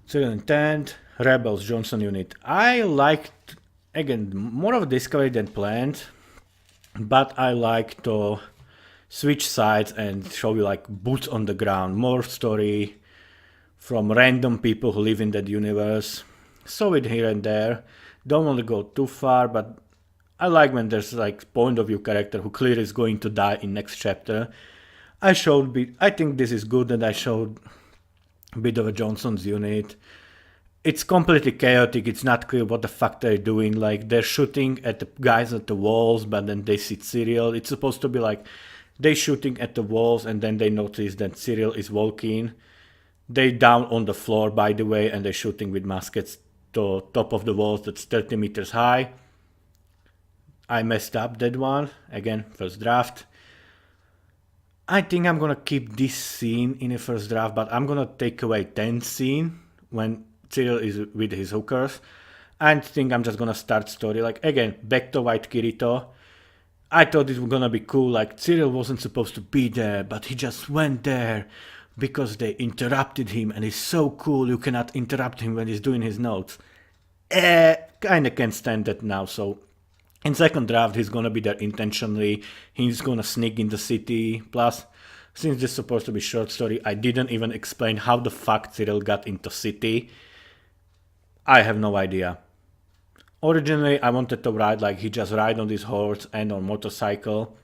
Serial Intent, Rebels, Johnson Unit. I liked, again, more of Discovery than planned, but I like to switch sides and show you like boots on the ground, more story from random people who live in that universe. Saw it here and there. Don't want to go too far, but I like when there's like point of view character who clearly is going to die in next chapter. I think this is good that I showed a bit of a Johnson's unit. It's completely chaotic. It's not clear what the fuck they're doing. Like they're shooting at the guys at the walls, but then they see Cyril. It's supposed to be like they shooting at the walls, and then they notice that Cyril is walking. They down on the floor, by the way, and they're shooting with muskets to top of the walls that's 30 meters high. I messed up that one. Again, first draft. I think I'm gonna keep this scene in the first draft, but I'm gonna take away 10th scene when Cyril is with his hookers. I think I'm just gonna start story. Like again, back to White Kirito. I thought it was gonna be cool, like Cyril wasn't supposed to be there, but he just went there because they interrupted him and he's so cool you cannot interrupt him when he's doing his notes. Kinda can't stand that now, so in second draft, he's gonna be there intentionally. He's gonna sneak in the city. Plus, since this is supposed to be short story, I didn't even explain how the fuck Cyril got into city. I have no idea. Originally, I wanted to ride like he just ride on this horse and on motorcycle.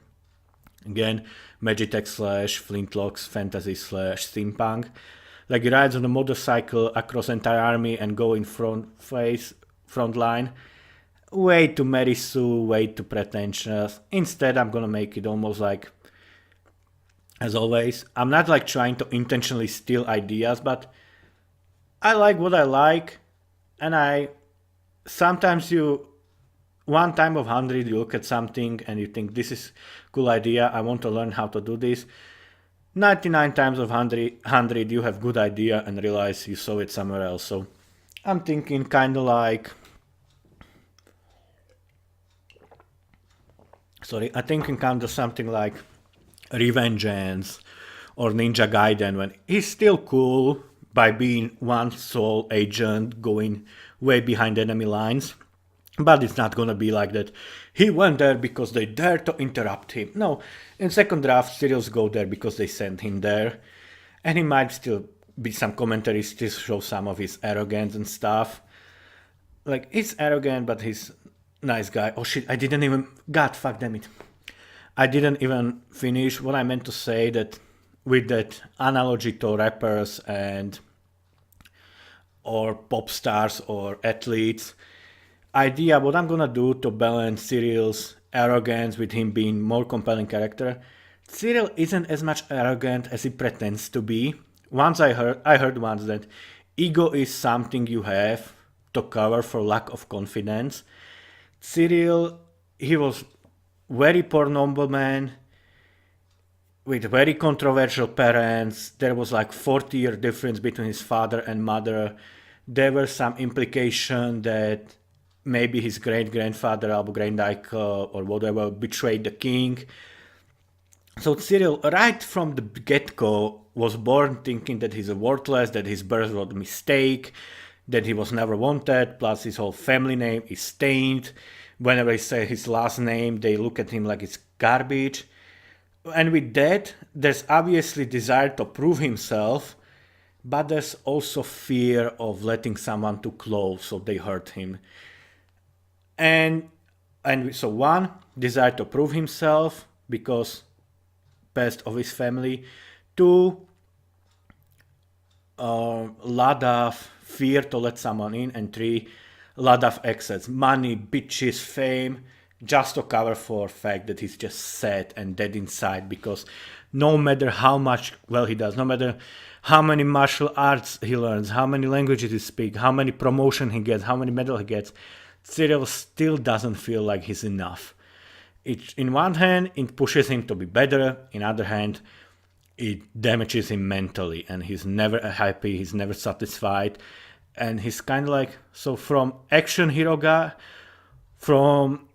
Again, Magitech slash Flintlocks fantasy slash steampunk. Like he rides on a motorcycle across entire army and go in front line. Way too Mary Sue, way too pretentious. Instead, I'm gonna make it almost like, as always, I'm not like trying to intentionally steal ideas, but I like what I like, and sometimes one time of 100 you look at something and you think this is cool idea, I want to learn how to do this. 99 times of 100 you have good idea and realize you saw it somewhere else. So I'm thinking kind of like, I think in kind of something like Revengeance or Ninja Gaiden, when he's still cool by being one sole agent going way behind enemy lines. But it's not gonna be like that. He went there because they dared to interrupt him. No, in second draft, Cyril's go there because they sent him there. And he might still be some commentary, still show some of his arrogance and stuff. Like, he's arrogant, but he's nice guy. Oh shit, I didn't even... God, fuck damn it. I didn't even finish what I meant to say, that with that analogy to rappers and or pop stars or athletes, idea what I'm gonna do to balance Cyril's arrogance with him being more compelling character. Cyril isn't as much arrogant as he pretends to be. I heard once that ego is something you have to cover for lack of confidence. Cyril, he was very poor nobleman with very controversial parents. There was like 40-year difference between his father and mother. There were some implication that maybe his great grandfather Abu Grandike or whatever betrayed the king. So Cyril, right from the get-go, was born thinking that he's a worthless, that his birth was a mistake, that he was never wanted, plus his whole family name is stained. Whenever he say his last name, they look at him like it's garbage. And with that, there's obviously desire to prove himself, but there's also fear of letting someone too close so they hurt him. And so one, desire to prove himself because best of his family. Two, lot of fear to let someone in. And three, lot of excess, money, bitches, fame, just to cover for fact that he's just sad and dead inside, because no matter how much well he does, no matter how many martial arts he learns, how many languages he speaks, how many promotion he gets, how many medal he gets, Cyril still doesn't feel like he's enough. In one hand, it pushes him to be better. In other hand, it damages him mentally, and he's never happy. He's never satisfied, and he's kind of like, so from action hero guy, from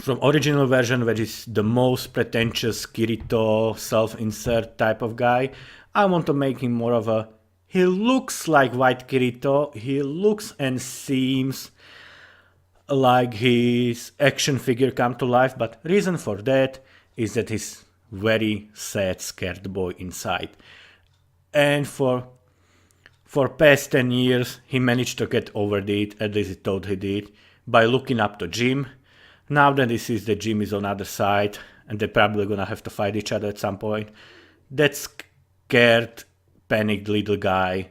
original version, which is the most pretentious Kirito self-insert type of guy, I want to make him more of a he looks like White Kirito. He looks and seems like his action figure come to life, but reason for that is that he's very sad, scared boy inside. And for past 10 years, he managed to get over it, at least he thought he did, by looking up to Jim. Now that he sees that Jim is on the other side, and they're probably gonna have to fight each other at some point, that scared, panicked little guy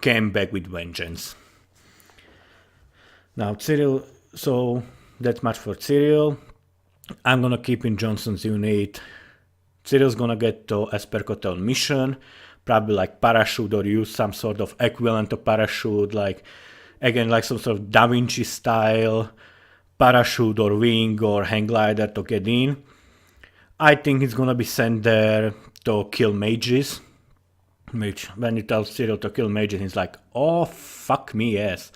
came back with vengeance. Now Cyril, so that's much for Cyril. I'm gonna keep in Johnson's unit. Cyril's gonna get to Espercotel mission, probably like parachute or use some sort of equivalent of parachute, like again like some sort of Da Vinci style parachute or wing or hang glider to get in. I think he's gonna be sent there to kill mages, which when you tell Cyril to kill mages, he's like, oh fuck me yes.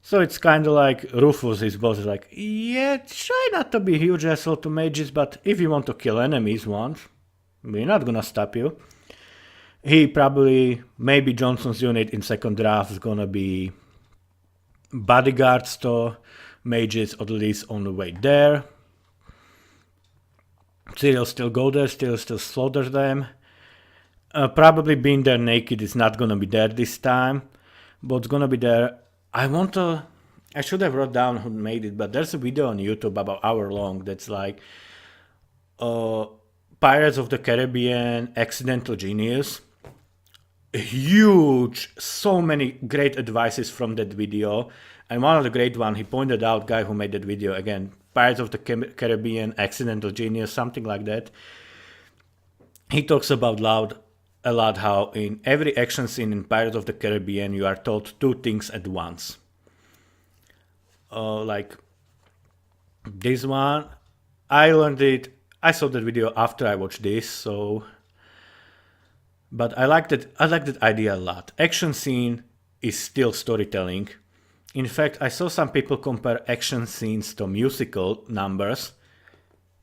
So it's kind of like Rufus, his boss, is like, yeah, try not to be huge asshole to mages, but if you want to kill enemies once, we're not gonna stop you. He probably, maybe Johnson's unit in second draft is gonna be bodyguards to mages, or at least on the way there. Cyril still go there, still slaughter them. Probably being there naked is not gonna be there this time. What's gonna be there, I should have wrote down who made it, but there's a video on YouTube about an hour long that's like Pirates of the Caribbean Accidental Genius. Huge, so many great advices from that video. And one of the great one, he pointed out, guy who made that video, again, Pirates of the Caribbean Accidental Genius, something like that. He talks about a lot how in every action scene in Pirates of the Caribbean you are told two things at once. Like this one, I learned it, I saw that video after I watched this, so but I like that idea a lot. Action scene is still storytelling. In fact, I saw some people compare action scenes to musical numbers,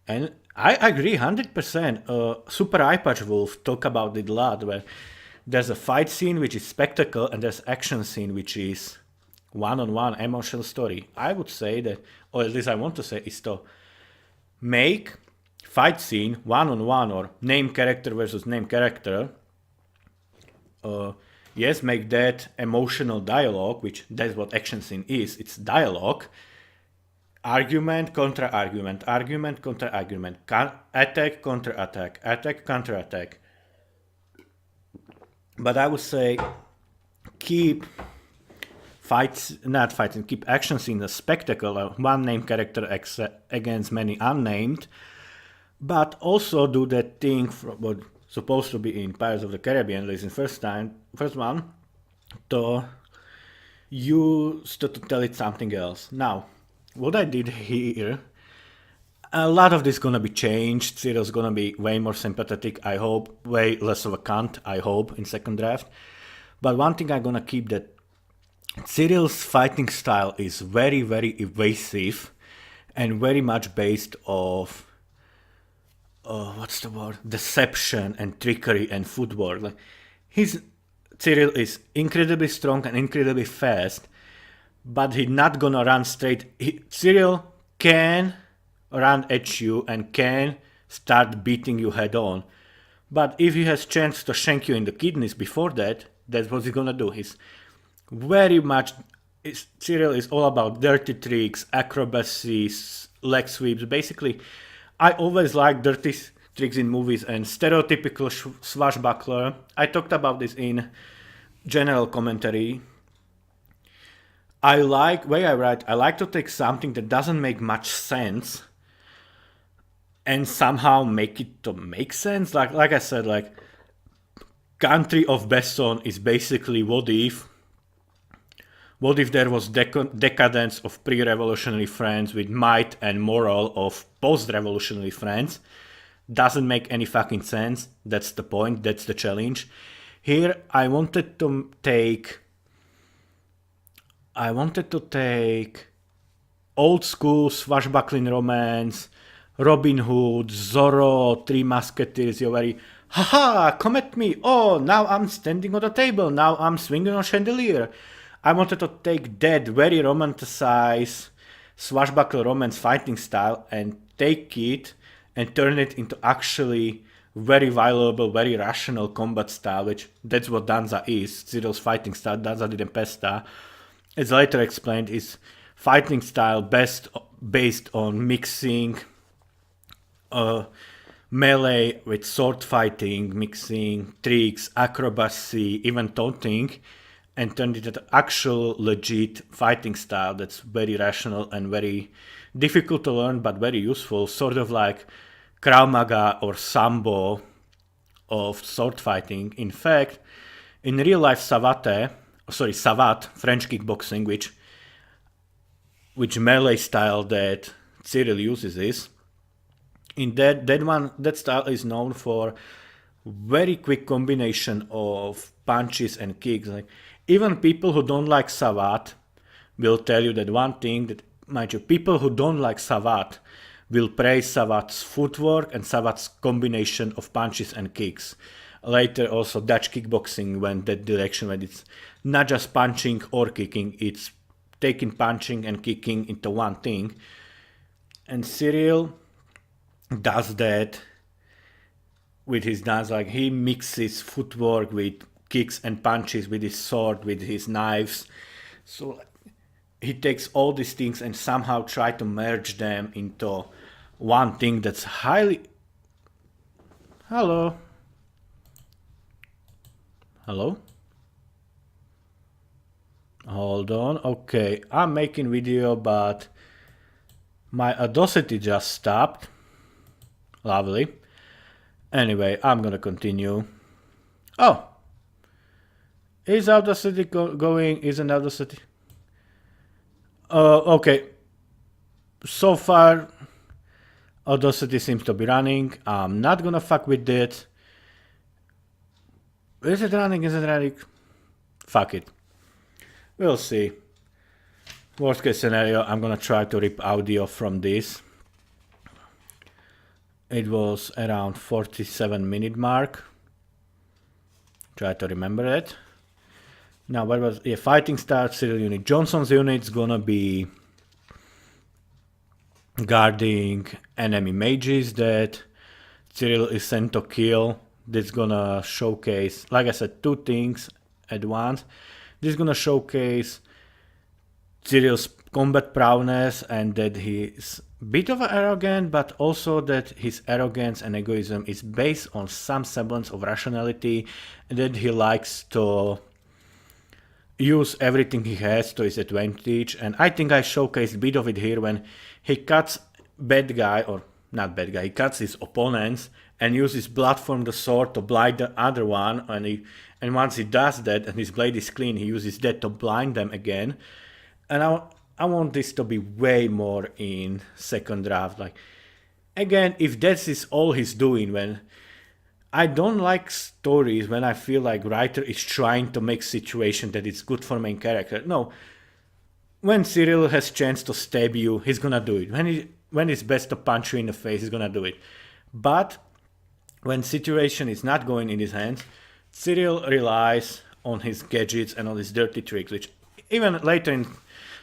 and I agree 100%. Super Eye Patch Wolf talk about it a lot, where there's a fight scene which is spectacle and there's action scene which is one-on-one emotional story. I would say that, or at least I want to say, is to make fight scene one-on-one or name character versus name character. Yes, make that emotional dialogue, which that's what action scene is. It's dialogue. Argument, counter-argument, argument, counter-argument, attack, counter-attack, attack, counter-attack. But I would say keep keep action scene a spectacle, one named character against many unnamed, but also do that thing what supposed to be in Pirates of the Caribbean, at least in first one, to use to tell it something else. Now, what I did here, a lot of this gonna be changed. Cyril's gonna be way more sympathetic, I hope, way less of a cunt, I hope, in second draft. But one thing I'm gonna keep, that Cyril's fighting style is very, very evasive and very much based off deception and trickery and footwork. Like Cyril is incredibly strong and incredibly fast, but he's not gonna run straight. Cyril can run at you and can start beating you head on, but if he has chance to shank you in the kidneys before that, that's what he's gonna do. He's very much, Cyril is all about dirty tricks, acrobacy, leg sweeps. Basically, I always like dirty tricks in movies and stereotypical swashbuckler. I talked about this in general commentary. I like to take something that doesn't make much sense and somehow make it to make sense. Like I said, like Country of Besson is basically what if there was decadence of pre-revolutionary France with might and moral of post-revolutionary France? Doesn't make any fucking sense. That's the point. That's the challenge. Here, I wanted to take old school swashbuckling romance, Robin Hood, Zorro, Three Musketeers, your very Haha, come at me. Oh, now I'm standing on the table. Now I'm swinging on chandelier. I wanted to take that very romanticized swashbuckle romance fighting style and take it and turn it into actually very valuable, very rational combat style, which that's what Danza is. Cyril's fighting style, Danza di Tempesta, as later explained, is fighting style based on mixing melee with sword fighting, mixing tricks, acrobacy, even taunting, and turned it into actual legit fighting style that's very rational and very difficult to learn but very useful, sort of like Krav Maga or Sambo of sword fighting. In fact, in real life Savat, French kickboxing, which melee style that Cyril uses is, in that style is known for very quick combination of punches and kicks. Like, even people who don't like Savat will tell you that one thing that, mind you, people who don't like Savat will praise Savat's footwork and Savat's combination of punches and kicks. Later also Dutch kickboxing went that direction when it's not just punching or kicking, it's taking punching and kicking into one thing. And Cyril does that with his dance. Like, he mixes footwork with kicks and punches, with his sword, with his knives. So he takes all these things and somehow try to merge them into one thing that's highly... Hello? Hold on. Okay, I'm making video, but my Audacity just stopped. Lovely. Anyway, I'm gonna continue. Oh! Is Audacity going? Isn't Audacity? Okay. So far, Audacity seems to be running. I'm not gonna fuck with that. Is it running? Is it running? Fuck it. We'll see. Worst case scenario, I'm gonna try to rip audio from this. It was around 47-minute mark. Try to remember it. Now, what was... Yeah, fighting style, Cyril unit. Johnson's unit's gonna be guarding enemy mages that Cyril is sent to kill. This is gonna showcase, like I said, two things at once. This is gonna showcase Cyril's combat prowess and that he's a bit of arrogant, but also that his arrogance and egoism is based on some semblance of rationality, and that he likes to use everything he has to his advantage. And I think I showcased a bit of it here when he cuts bad guy, or not bad guy, he cuts his opponents and uses blood from the sword to blind the other one, and once he does that and his blade is clean, he uses that to blind them again. And I want this to be way more in second draft. Like, again, if this is all he's doing, when I don't like stories when I feel like writer is trying to make situation that it's good for main character. No, when Cyril has chance to stab you, he's gonna do it. When it's best to punch you in the face, he's gonna do it. But when situation is not going in his hands, Cyril relies on his gadgets and on his dirty tricks, which even later in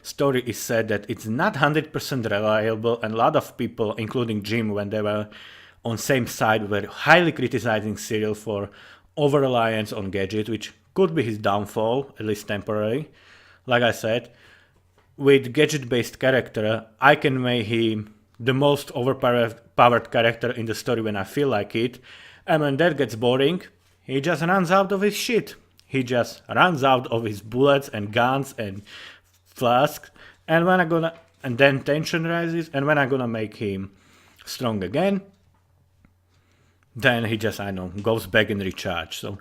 story is said that it's not 100% reliable, and a lot of people, including Jim, when they were on same side, were highly criticizing Cyril for over-reliance on gadget, which could be his downfall, at least temporary. Like I said, with gadget-based character, I can make him the most overpowered character in the story when I feel like it, and when that gets boring, he just runs out of his shit. He just runs out of his bullets and guns and flasks, and then tension rises, and when I'm gonna make him strong again, then he just, I know, goes back and recharge. So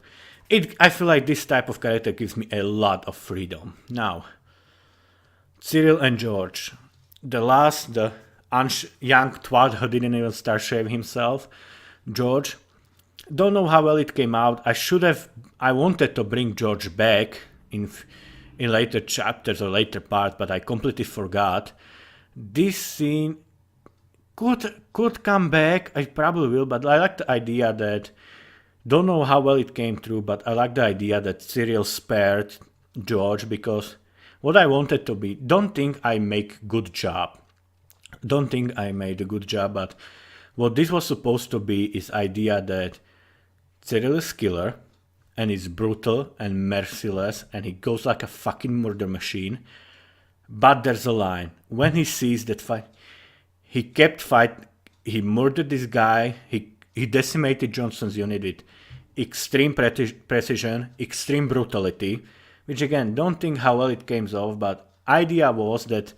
I feel like this type of character gives me a lot of freedom. Now, Cyril and George, the young twat who didn't even start shaving himself, George. Don't know how well it came out. I wanted to bring George back in later chapters or later parts, but I completely forgot. This scene could come back. I probably will, but I like the idea that Don't know how well it came through, but I like the idea that Cyril spared George, because what I wanted to be, don't think I make good job. Don't think I made a good job, but what this was supposed to be is idea that Cyril is killer and is brutal and merciless and he goes like a fucking murder machine. But there's a line. When he sees that fight, he kept fight. He murdered this guy. He decimated Johnson's unit with extreme precision, extreme brutality, which again, don't think how well it came off, but idea was that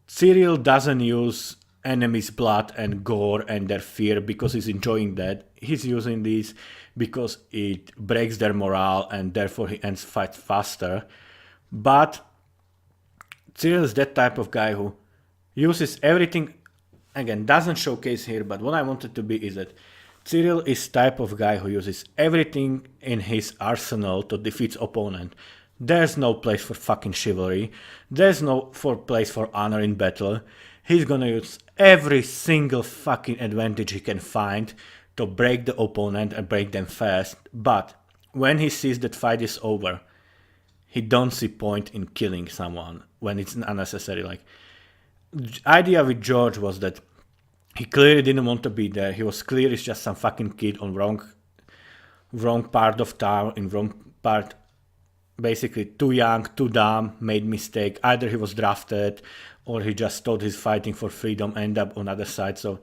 Cyril doesn't use enemies' blood and gore and their fear because he's enjoying that. He's using these because it breaks their morale and therefore he ends fight faster. But Cyril is that type of guy who uses everything, again, doesn't showcase here, but what I wanted to be is that Cyril is type of guy who uses everything in his arsenal to defeat opponent. There's no place for fucking chivalry. There's no place for honor in battle. He's gonna use every single fucking advantage he can find to break the opponent and break them fast. But when he sees that fight is over, he don't see point in killing someone when it's unnecessary. Like, idea with George was that he clearly didn't want to be there. He was clearly just some fucking kid on wrong part of town, in wrong part, basically too young, too dumb, made mistake. Either he was drafted or he just thought he's fighting for freedom, end up on other side. So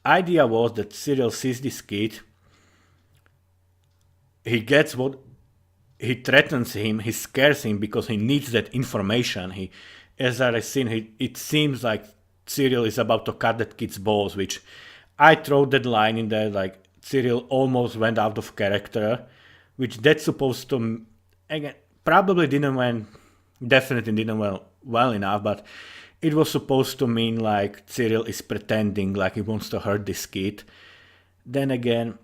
idea was that Cyril sees this kid, he gets what he threatens him, he scares him because he needs that information. As I've seen, it seems like Cyril is about to cut that kid's balls, which I throw that line in there, like Cyril almost went out of character, which that's supposed to, again, probably definitely didn't well enough, but it was supposed to mean like Cyril is pretending like he wants to hurt this kid. Then again,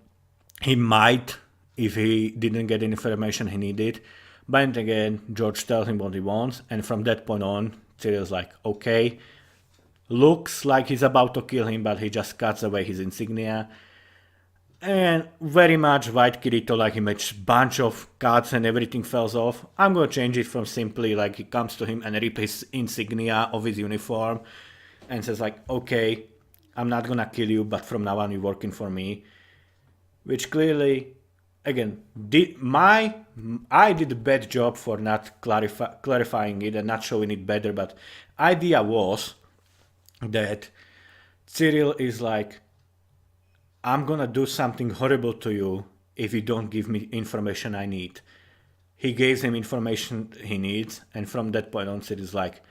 he might if he didn't get the information he needed. But again, George tells him what he wants, and from that point on, Cyril's like, okay, looks like he's about to kill him, but he just cuts away his insignia. And very much White Kirito, like he made a bunch of cuts and everything falls off. I'm gonna change it from simply like he comes to him and rips his insignia of his uniform and says like, okay, I'm not gonna kill you, but from now on you're working for me. Which clearly, again, I did a bad job for not clarifying it and not showing it better, but idea was that Cyril is like, I'm gonna do something horrible to you if you don't give me information I need. He gives him information he needs, and from that point on, Cyril's like,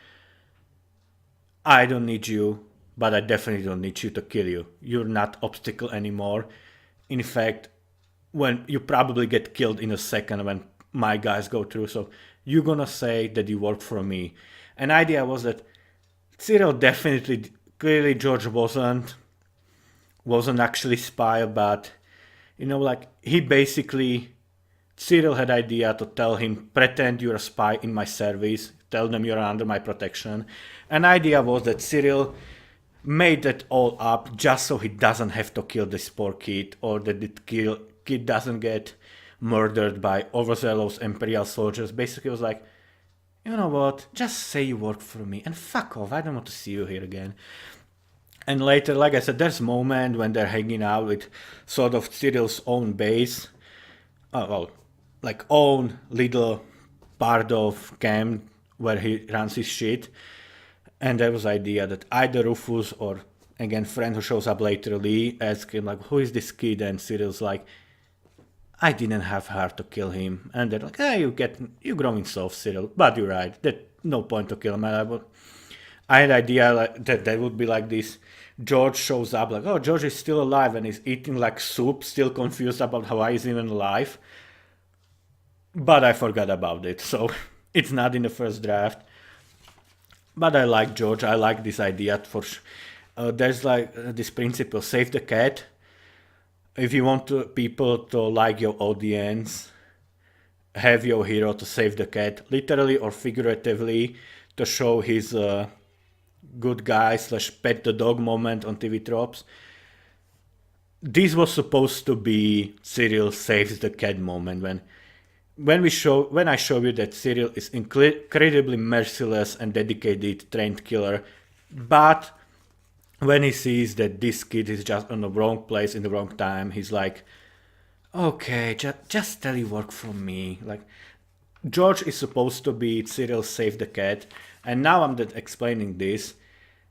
I don't need you, but I definitely don't need you to kill you. You're not obstacle anymore. In fact, when you probably get killed in a second when my guys go through, so you're gonna say that you work for me. An idea was that Cyril definitely, clearly George wasn't actually spy, but like he basically, Cyril had idea to tell him, pretend you're a spy in my service, tell them you're under my protection. An idea was that Cyril made that all up just so he doesn't have to kill this poor kid, or that the kid doesn't get murdered by overzealous Imperial soldiers. Basically it was like, you know what, just say you work for me and fuck off, I don't want to see you here again. And later, like I said, there's a moment when they're hanging out with sort of Cyril's own base. Like own little part of camp where he runs his shit. And there was the idea that either Rufus or, again, friend who shows up later, Lee, asks him, like, who is this kid? And Cyril's like, I didn't have heart to kill him. And they're like, you're growing soft, Cyril. But you're right, there's no point to kill him. I had idea like, that would be like this. George shows up like, oh, George is still alive and he's eating like soup, still confused about how he's even alive. But I forgot about it, so it's not in the first draft. But I like George, I like this idea there's like this principle, save the cat. If you want people to like your audience, have your hero to save the cat, literally or figuratively, to show his good guy / pet the dog moment on TV tropes. this was supposed to be Cyril saves the cat moment when I show you that Cyril is incredibly merciless and dedicated trained killer, but when he sees that this kid is just on the wrong place in the wrong time, he's like, okay, just tell you work for me. Like, George is supposed to be Cyril save the cat, and now I'm explaining this.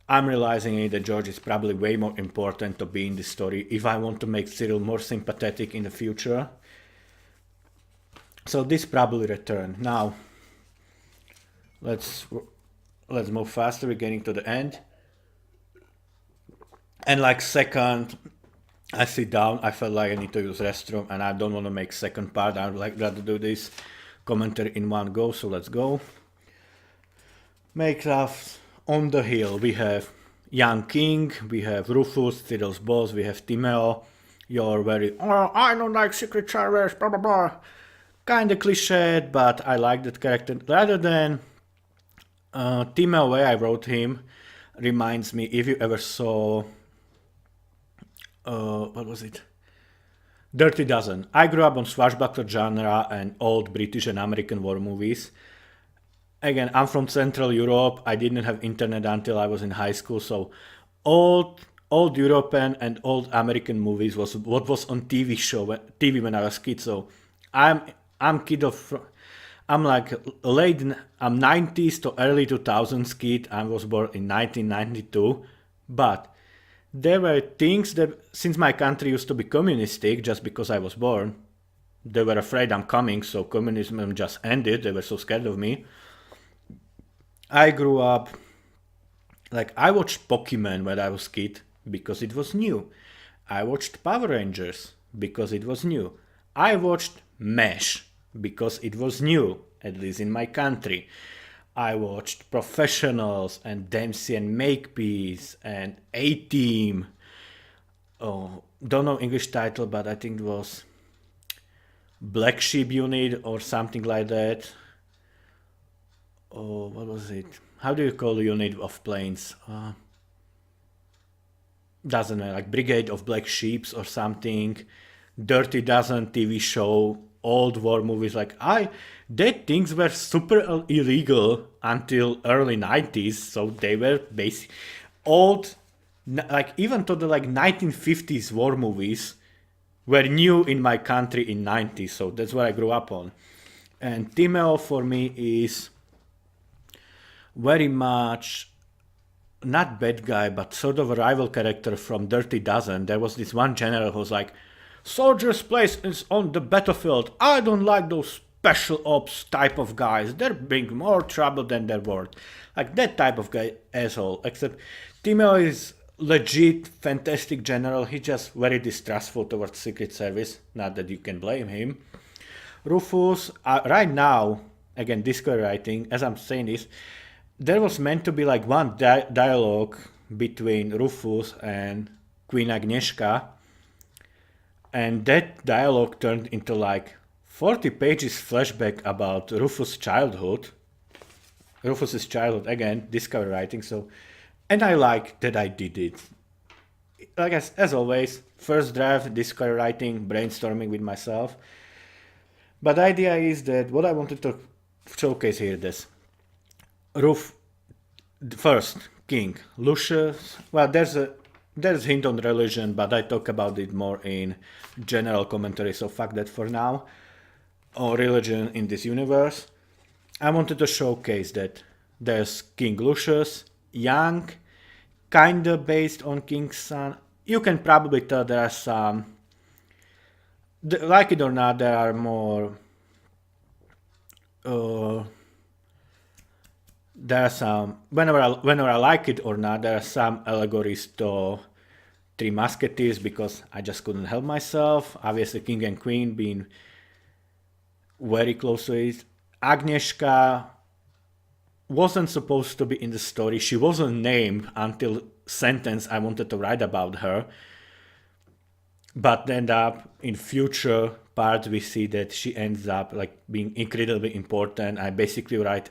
I'm realizing that George is probably way more important to be in this story if I want to make Cyril more sympathetic in the future. So this probably return. Now, let's move faster. We're getting to the end. And like second, I sit down. I felt like I need to use restroom, and I don't want to make second part. I'd like rather do this commentary in one go. So let's go. Minecraft on the hill. We have young king. We have Rufus, Cyril's boss. We have Timeo. You're very I don't like secret service. Blah blah blah. Kind of cliched, but I like that character. Rather than Timeo, way I wrote him, reminds me if you ever saw what was it? Dirty Dozen. I grew up on swashbuckler genre and old British and American war movies. Again, I'm from Central Europe. I didn't have internet until I was in high school, so old European and old American movies was what was on TV when I was kid. So I'm kid of I'm like I'm 90s to early 2000s kid. I was born in 1992, but there were things that, since my country used to be communistic just because I was born, they were afraid I'm coming, so communism just ended. They were so scared of me. I grew up, like, I watched Pokemon when I was a kid because it was new. I watched Power Rangers because it was new. I watched MASH because it was new, at least in my country. I watched Professionals and Dempsey and Makepeace and A-Team. Oh, don't know English title, but I think it was Black Sheep Unit or something like that. Oh, what was it? How do you call a unit of planes? Doesn't matter, like Brigade of Black Sheeps or something. Dirty Dozen TV show, old war movies. Like, that things were super illegal until early 90s, so they were basic old, like even to the like 1950s war movies were new in my country in 90s, so that's what I grew up on. And Timeo for me is very much not bad guy, but sort of a rival character from Dirty Dozen. There was this one general who was like, "Soldier's place is on the battlefield. I don't like those special ops type of guys. They bring more trouble than they're worth." Like that type of guy, asshole. Except Timeo is legit fantastic general. He's just very distrustful towards Secret Service. Not that you can blame him. Rufus, right now, again, Discovery writing, as I'm saying this, there was meant to be like one dialogue between Rufus and Queen Agnieszka, and that dialogue turned into like 40 pages flashback about Rufus' childhood. Rufus's childhood, again, Discovery writing, so, and I like that I did it. Like as always, first draft, Discovery writing, brainstorming with myself. But the idea is that what I wanted to showcase here is first, King, Lucius. Well, there's a hint on religion, but I talk about it more in general commentary, so fuck that for now. Or religion in this universe. I wanted to showcase that there's King Lucius, young, kinda based on King's son. You can probably tell there are some, like it or not, there are more there are some, whenever I like it or not, there are some allegories to Three Musketeers because I just couldn't help myself. Obviously, King and Queen being very close to it. Agnieszka wasn't supposed to be in the story. She wasn't named until sentence I wanted to write about her. But end up in future part we see that she ends up like being incredibly important. I basically write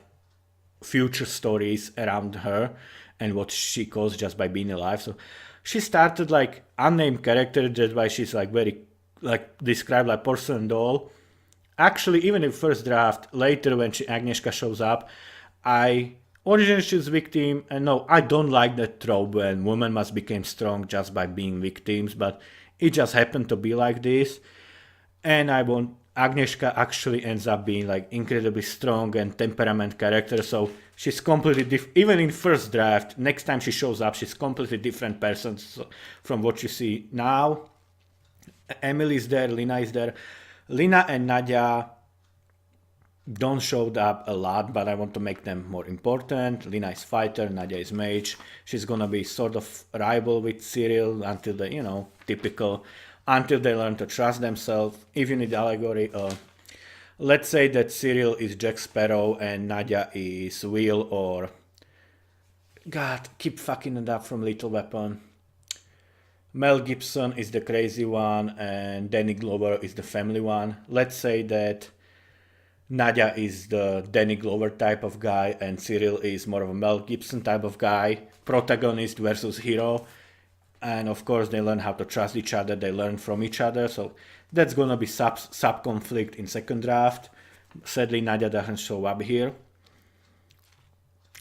future stories around her and what she caused just by being alive. So she started like unnamed character, that's why she's like very like described like porcelain doll. Actually, even in first draft, later when Agnieszka shows up, I originally she's victim, and no, I don't like that trope when women must become strong just by being victims, but it just happened to be like this. And I want Agnieszka actually ends up being like incredibly strong and temperament character, so she's completely even in first draft, next time she shows up, she's completely different person from what you see now. Emily is there, Lina is there. Lina and Nadia don't show up a lot, but I want to make them more important. Lina is fighter, Nadia is mage. She's gonna be sort of rival with Cyril until they, typical, until they learn to trust themselves. If you need allegory, let's say that Cyril is Jack Sparrow and Nadia is Will or God, keep fucking it up from Lethal Weapon. Mel Gibson is the crazy one and Danny Glover is the family one. Let's say that Nadia is the Danny Glover type of guy and Cyril is more of a Mel Gibson type of guy. Protagonist versus hero. And of course they learn how to trust each other, they learn from each other. So that's gonna be sub conflict in second draft. Sadly Nadia doesn't show up here.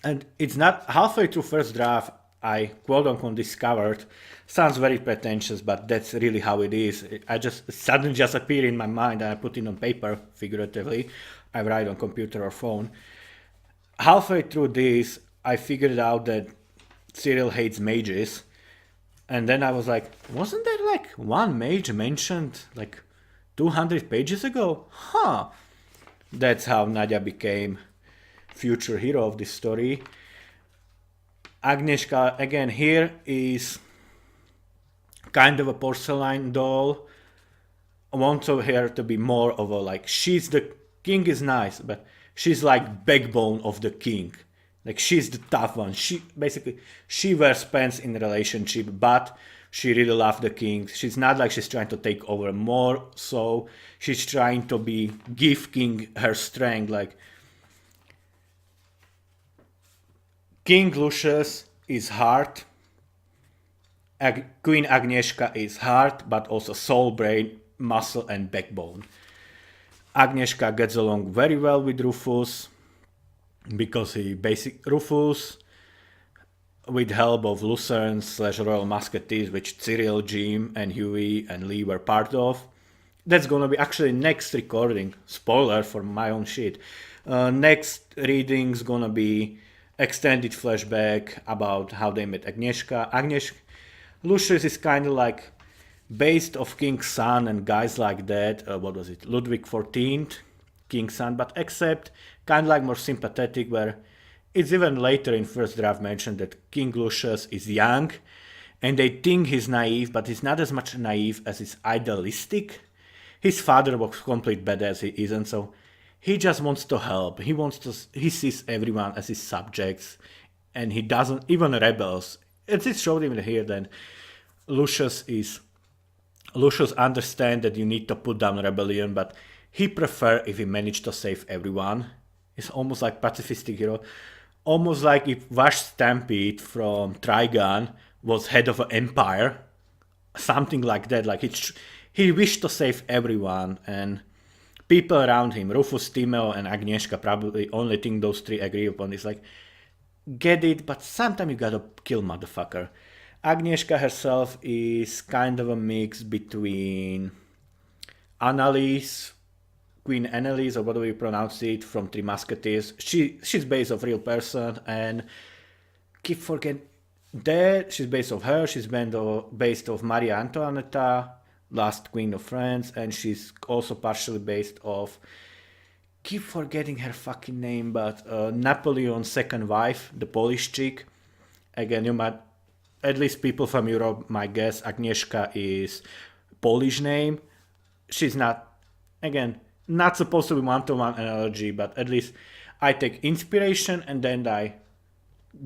And it's not halfway through first draft I quote unquote discovered, sounds very pretentious, but that's really how it is. I just suddenly just appear in my mind and I put it on paper, figuratively. I write on computer or phone. Halfway through this, I figured out that Cyril hates mages. And then I was like, wasn't there like one mage mentioned like 200 pages ago? Huh. That's how Nadia became future hero of this story. Agnieszka, again, here is kind of a porcelain doll. I want her to be more of a like, she's the king is nice, but she's like backbone of the king. Like she's the tough one. She wears pants in a relationship, but she really loves the king. She's not like she's trying to take over more, so she's trying to give king her strength. Like King Lucius is heart. Queen Agnieszka is heart, but also soul, brain, muscle, and backbone. Agnieszka gets along very well with Rufus because Rufus, with help of Lucerns / Royal Musketeers, which Cyril, Jim, and Huey and Lee were part of. That's gonna be actually next recording. Spoiler for my own shit. Next reading's gonna be extended flashback about how they met Agnieszka. Lucius is kind of like based of King's son and guys like that. What was it? Ludwig XIV, King's son, but except kind of like more sympathetic, where it's even later in first draft mentioned that King Lucius is young and they think he's naive, but he's not as much naive as he's idealistic. His father was complete badass, he isn't, so he just wants to help. He sees everyone as his subjects, and he doesn't, even rebels. It's showed even here that Lucius understands that you need to put down rebellion, but he prefer if he managed to save everyone. It's almost like pacifistic hero. Almost like if Vash Stampede from Trigun was head of an empire. Something like that. Like he wished to save everyone, and people around him, Rufus, Timeo, and Agnieszka, probably only thing those three agree upon is like, get it, but sometimes you gotta kill motherfucker. Agnieszka herself is kind of a mix between Annalise, Queen Annalise, or whatever you pronounce it, from Three Musketeers. She's based off real person, and keep forgetting that she's based off her. She's based off Maria Antoinetta, last Queen of France, and she's also partially based off, keep forgetting her fucking name, but Napoleon's second wife, the Polish chick. Again, you might, at least people from Europe might guess Agnieszka is Polish name. She's not, again, not supposed to be one-to-one analogy, but at least I take inspiration and then I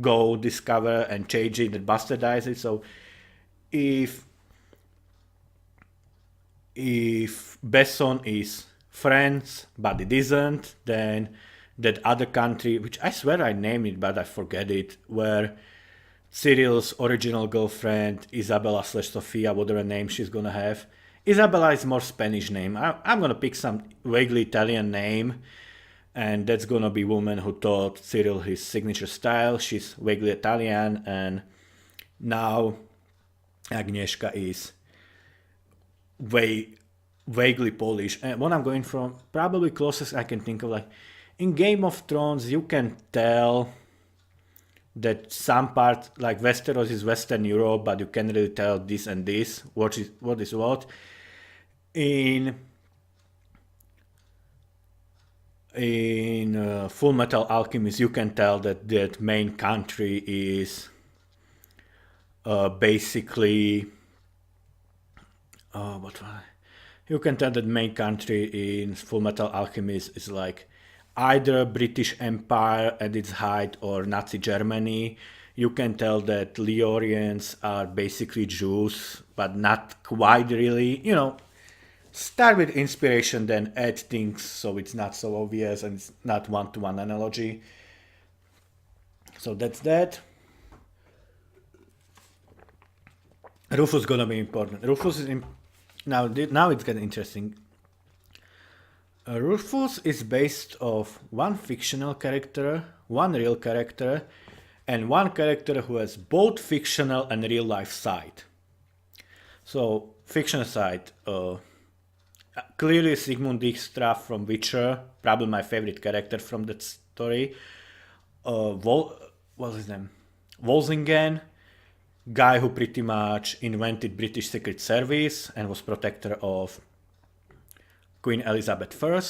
go discover and change it and bastardize it. So if Besson is France, but it isn't, then that other country, which I swear I named it, but I forget it, where Cyril's original girlfriend, Isabella slash Sofia, whatever name she's gonna have. Isabella is more Spanish name. I'm gonna pick some vaguely Italian name, and that's gonna be woman who taught Cyril his signature style. She's vaguely Italian, and now Agnieszka is vaguely Polish. And what I'm going from, probably closest I can think of, like in Game of Thrones, you can tell that some part, like Westeros is Western Europe, but you can't really tell this and this, what is what. In Full Metal Alchemist, you can tell that that main country is basically you can tell that main country in Full Metal Alchemist is like either British Empire at its height or Nazi Germany. You can tell that Leorians are basically Jews, but not quite really. You know, start with inspiration, then add things so it's not so obvious and it's not one-to-one analogy. So that's that. Rufus gonna be important. Rufus is now it's getting interesting. Rufus is based off one fictional character, one real character, and one character who has both fictional and real life side. So fictional side, clearly Sigmund Dijkstra from Witcher, probably my favorite character from that story. What's his name? Wolsingen, guy who pretty much invented British Secret Service and was protector of Queen Elizabeth I.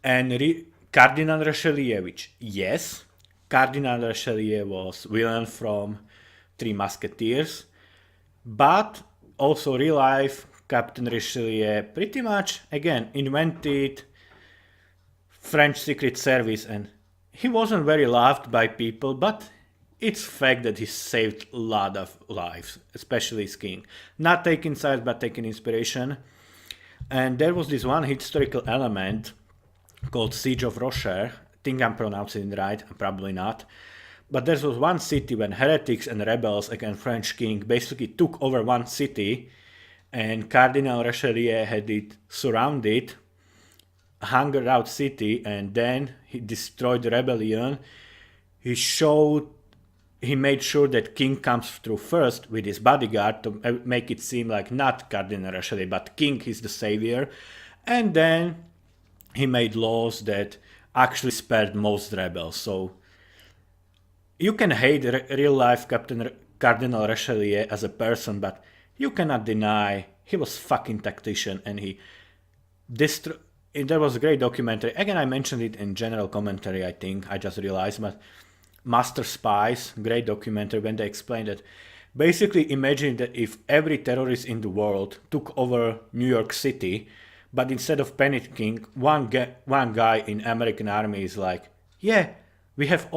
And Cardinal Richelieu, which, yes, Cardinal Richelieu was villain from Three Musketeers, but also real life Captain Richelieu pretty much, again, invented French Secret Service, and he wasn't very loved by people, but it's fact that he saved a lot of lives, especially his king. Not taking sides, but taking inspiration. And there was this one historical element called Siege of Rocher. I think I'm pronouncing it right, probably not. But there was one city when heretics and rebels against French king basically took over one city, and Cardinal Richelieu had it surrounded, hungered out city, and then he destroyed the rebellion. He made sure that king comes through first with his bodyguard to make it seem like not Cardinal Richelieu, but king is the savior. And then he made laws that actually spared most rebels. So you can hate real life Cardinal Richelieu as a person, but you cannot deny he was fucking tactician, and he destroyed. There was a great documentary. Again, I mentioned it in general commentary, I think. I just realized, but Master Spies, great documentary, when they explained that basically imagine that if every terrorist in the world took over New York City, but instead of panicking, one guy in American army is like, yeah, we have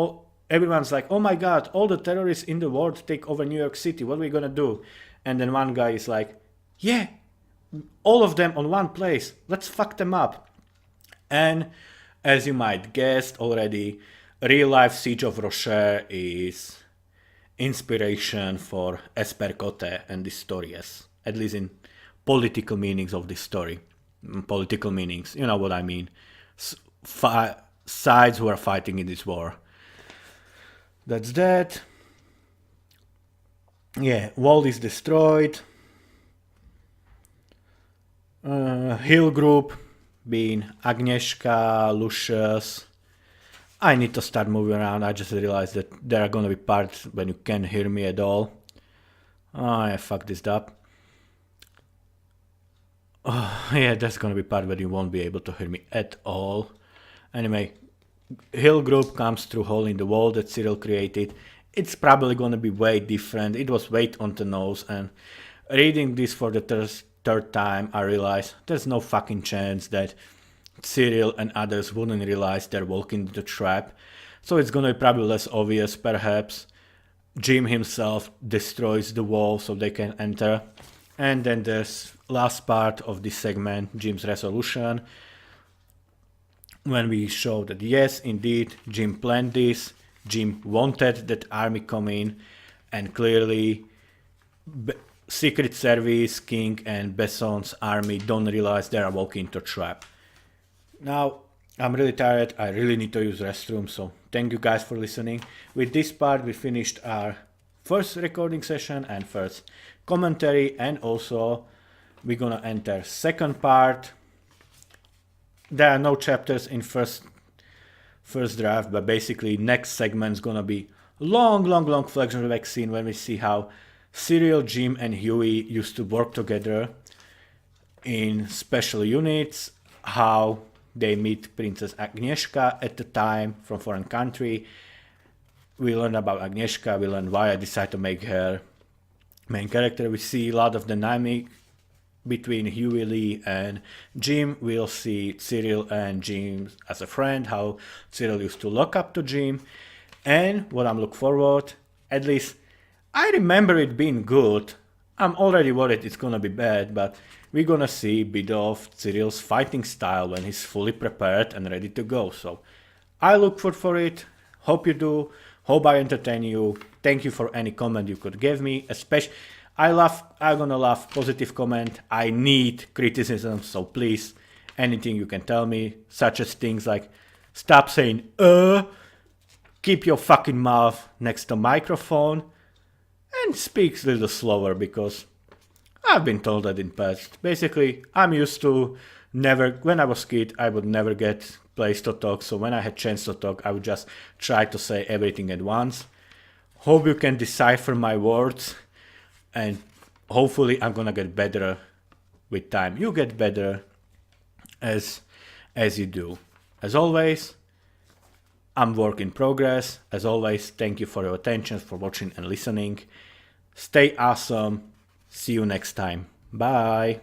everyone's like, oh my god, all the terrorists in the world take over New York City, what are we gonna do? And then one guy is like, yeah, all of them on one place, let's fuck them up. And as you might guess already, real life Siege of Rocher is inspiration for Espercote and this story, at least in political meanings of this story. Political meanings, you know what I mean. Sides who are fighting in this war. That's that. Yeah, wall is destroyed. Hill group being Agnieszka, Lucius. I need to start moving around. I just realized that there are gonna be parts when you can't hear me at all. Oh, I fucked this up. Oh, yeah, that's gonna be part where you won't be able to hear me at all. Anyway, Hill group comes through hole in the wall that Cyril created. It's probably gonna be way different. It was way on the nose, and reading this for the third time, I realized there's no fucking chance that Cyril and others wouldn't realize they're walking into the trap. So it's gonna be probably less obvious, perhaps. Jim himself destroys the wall so they can enter. And then there's last part of this segment, Jim's resolution, when we show that yes, indeed, Jim planned this, Jim wanted that army come in, and clearly Secret Service, King and Besson's army don't realize they are walking into a trap. Now, I'm really tired, I really need to use restroom, so thank you guys for listening. With this part we finished our first recording session and first commentary, and also we're gonna enter second part. There are no chapters in first draft, but basically next segment is gonna be long flashback scene when we see how Cyril, Jim and Huey used to work together in special units, how they meet Princess Agnieszka at the time from foreign country. We learn about Agnieszka, we learn why I decided to make her main character. We see a lot of dynamic between Huey Lee and Jim. We'll see Cyril and Jim as a friend, how Cyril used to look up to Jim. And what I'm looking forward, at least I remember it being good. I'm already worried it's gonna be bad, but we're gonna see a bit of Cyril's fighting style when he's fully prepared and ready to go. So I look forward for it. Hope you do. Hope I entertain you. Thank you for any comment you could give me. Especially, I'm gonna love positive comment. I need criticism, so please, anything you can tell me, such as things like stop saying keep your fucking mouth next to microphone, and speak a little slower, because I've been told that in past. Basically, I'm used to when I was a kid, I would never get place to talk, so when I had chance to talk, I would just try to say everything at once. Hope you can decipher my words, and hopefully I'm gonna get better with time. You get better as you do. As always, I'm work in progress. As always, thank you for your attention, for watching and listening. Stay awesome. See you next time. Bye.